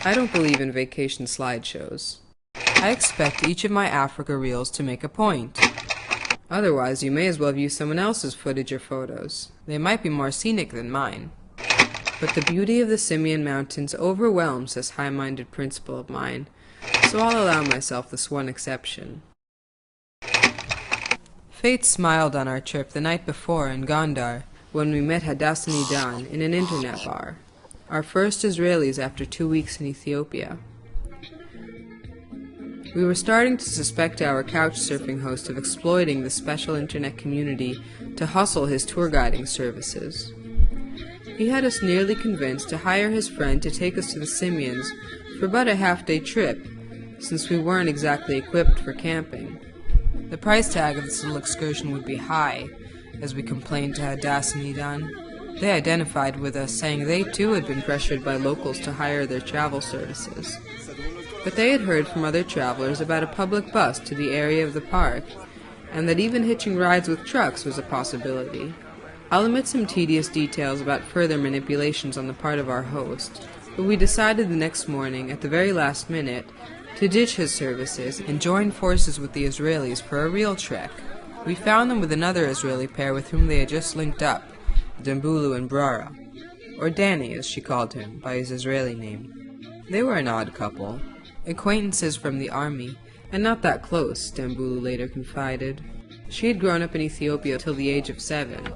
I don't believe in vacation slideshows. I expect each of my Africa reels to make a point. Otherwise, you may as well view someone else's footage or photos. They might be more scenic than mine. But the beauty of the Simian mountains overwhelms this high-minded principle of mine, so I'll allow myself this one exception. Fate smiled on our trip the night before in Gondar, when we met Hadassah and Idan in an internet bar, our first Israelis after 2 weeks in Ethiopia. We were starting to suspect our couch-surfing host of exploiting the special internet community to hustle his tour guiding services. He had us nearly convinced to hire his friend to take us to the Simiens for about a half-day trip, since we weren't exactly equipped for camping. The price tag of this little excursion would be high, as we complained to Hadassah and Idan. They identified with us, saying they too had been pressured by locals to hire their travel services. But they had heard from other travelers about a public bus to the area of the park, and that even hitching rides with trucks was a possibility. I'll omit some tedious details about further manipulations on the part of our host, but we decided the next morning, at the very last minute, to ditch his services and join forces with the Israelis for a real trek. We found them with another Israeli pair with whom they had just linked up, Dembulu and Brara, or Danny as she called him by his Israeli name. They were an odd couple. Acquaintances from the army, and not that close, Dembulu later confided. She had grown up in Ethiopia till the age of 7,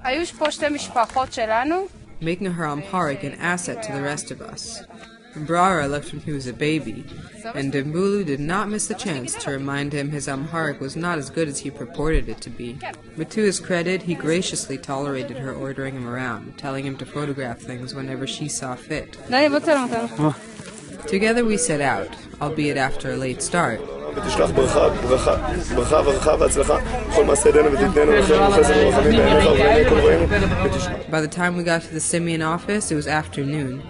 making her Amharic an asset to the rest of us. Brara left when he was a baby, and Dembulu did not miss the chance to remind him his Amharic was not as good as he purported it to be. But to his credit, he graciously tolerated her ordering him around, telling him to photograph things whenever she saw fit. Together we set out, albeit after a late start. By the time we got to the Simian office, it was afternoon,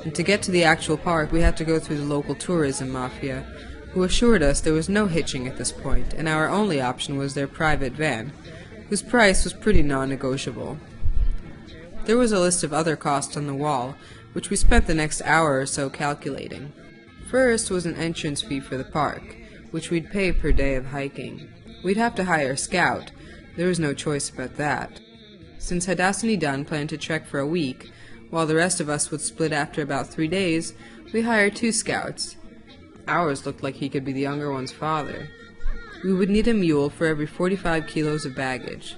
and to get to the actual park we had to go through the local tourism mafia, who assured us there was no hitching at this point, and our only option was their private van, whose price was pretty non-negotiable. There was a list of other costs on the wall, which we spent the next hour or so calculating. First was an entrance fee for the park, which we'd pay per day of hiking. We'd have to hire a scout. There was no choice about that. Since Hadassah and Idan planned to trek for a week, while the rest of us would split after about 3 days, we hired 2 scouts. Ours looked like he could be the younger one's father. We would need a mule for every 45 kilos of baggage.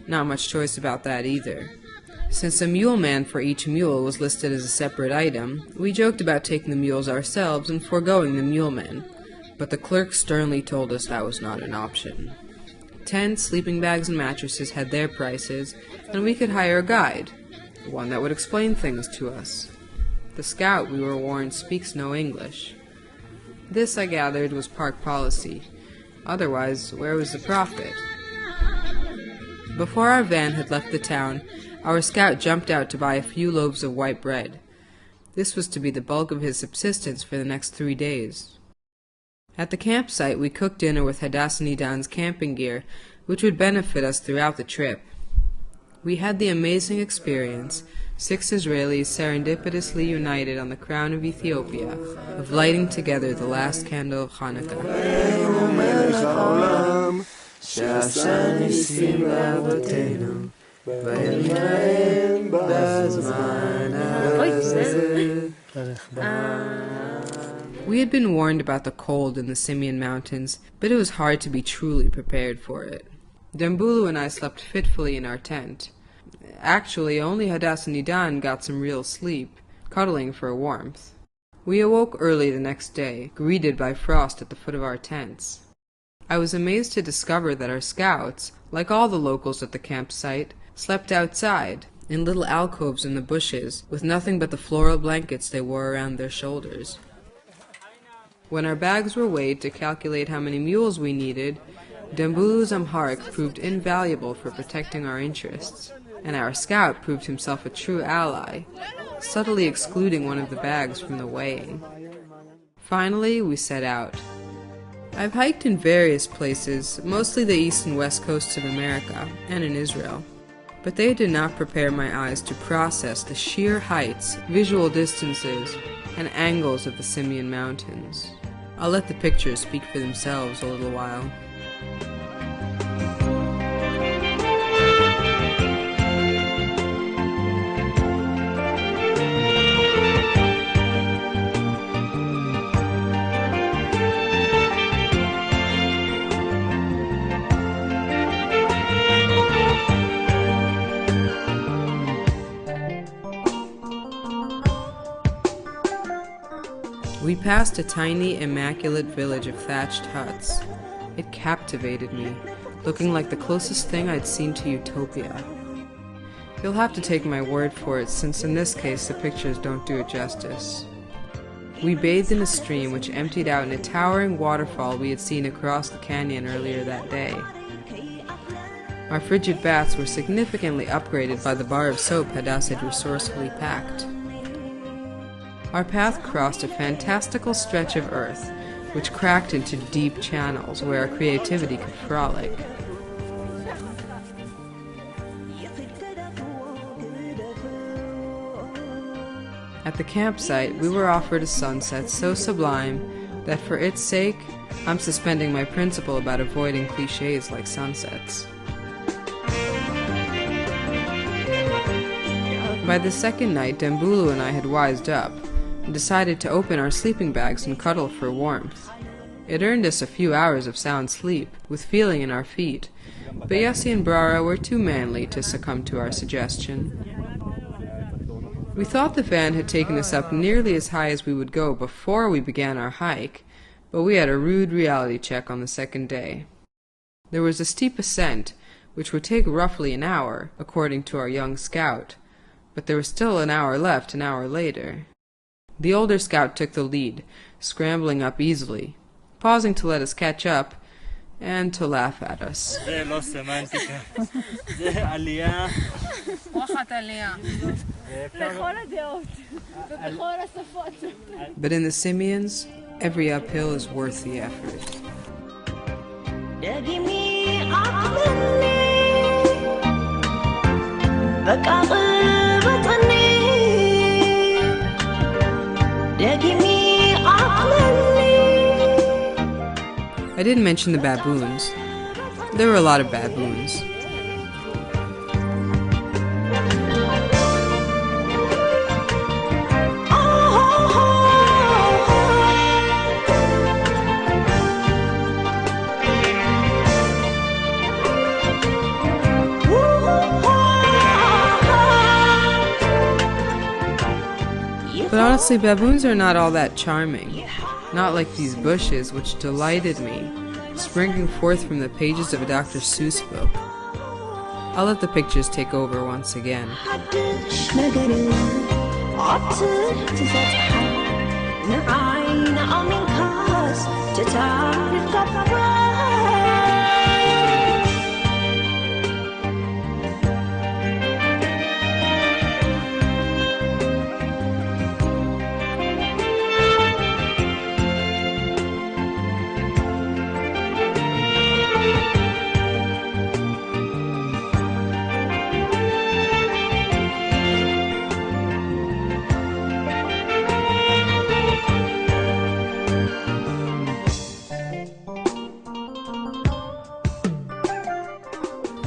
Not much choice about that either. Since a mule man for each mule was listed as a separate item, we joked about taking the mules ourselves and foregoing the mule men, but the clerk sternly told us that was not an option. Tents, sleeping bags, and mattresses had their prices, and we could hire a guide, one that would explain things to us. The scout, we were warned, speaks no English. This, I gathered, was park policy. Otherwise, where was the profit? Before our van had left the town, our scout jumped out to buy a few loaves of white bread. This was to be the bulk of his subsistence for the next 3 days. At the campsite, we cooked dinner with Hadassah and Idan's camping gear, which would benefit us throughout the trip. We had the amazing experience, 6 Israelis serendipitously united on the crown of Ethiopia, of lighting together the last candle of Hanukkah. We had been warned about the cold in the Simian mountains, but it was hard to be truly prepared for it. Dembulu and I slept fitfully in our tent. Actually, only Hadassah and Idan got some real sleep, cuddling for warmth. We awoke early the next day, greeted by frost at the foot of our tents. I was amazed to discover that our scouts, like all the locals at the campsite, slept outside, in little alcoves in the bushes, with nothing but the floral blankets they wore around their shoulders. When our bags were weighed to calculate how many mules we needed, Dembulu's Amharic proved invaluable for protecting our interests, and our scout proved himself a true ally, subtly excluding one of the bags from the weighing. Finally, we set out. I've hiked in various places, mostly the east and west coasts of America, and in Israel, but they did not prepare my eyes to process the sheer heights, visual distances, and angles of the Simian mountains. I'll let the pictures speak for themselves a little while. We passed a tiny, immaculate village of thatched huts. It captivated me, looking like the closest thing I'd seen to Utopia. You'll have to take my word for it, since in this case the pictures don't do it justice. We bathed in a stream which emptied out in a towering waterfall we had seen across the canyon earlier that day. Our frigid baths were significantly upgraded by the bar of soap Hadass had resourcefully packed. Our path crossed a fantastical stretch of earth, which cracked into deep channels where our creativity could frolic. At the campsite, we were offered a sunset so sublime that for its sake, I'm suspending my principle about avoiding cliches like sunsets. By the second night, Dembulu and I had wised up, and decided to open our sleeping bags and cuddle for warmth. It earned us a few hours of sound sleep, with feeling in our feet, but Yosee and Brara were too manly to succumb to our suggestion. We thought the van had taken us up nearly as high as we would go before we began our hike, but we had a rude reality check on the second day. There was a steep ascent, which would take roughly an hour, according to our young scout, but there was still an hour left an hour later. The older scout took the lead, scrambling up easily, pausing to let us catch up, and to laugh at us. But in the Simiens, every uphill is worth the effort. I didn't mention the baboons. There were a lot of baboons. But honestly, baboons are not all that charming. Not like these bushes, which delighted me, springing forth from the pages of a Dr. Seuss book. I'll let the pictures take over once again.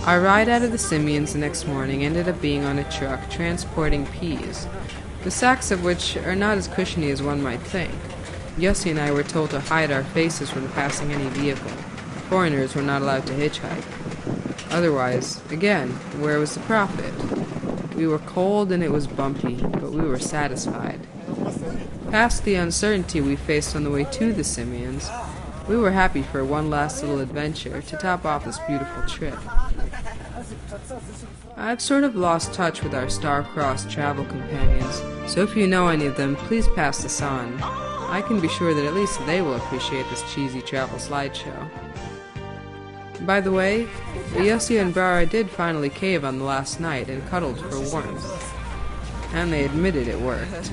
Our ride out of the Simiens the next morning ended up being on a truck transporting peas, the sacks of which are not as cushiony as one might think. Yosee and I were told to hide our faces when passing any vehicle. Foreigners were not allowed to hitchhike. Otherwise, again, where was the profit? We were cold and it was bumpy, but we were satisfied. Past the uncertainty we faced on the way to the Simiens, we were happy for one last little adventure to top off this beautiful trip. I've sort of lost touch with our star-crossed travel companions, so if you know any of them, please pass this on. I can be sure that at least they will appreciate this cheesy travel slideshow. By the way, Yosee and Brara did finally cave on the last night and cuddled for warmth. And they admitted it worked.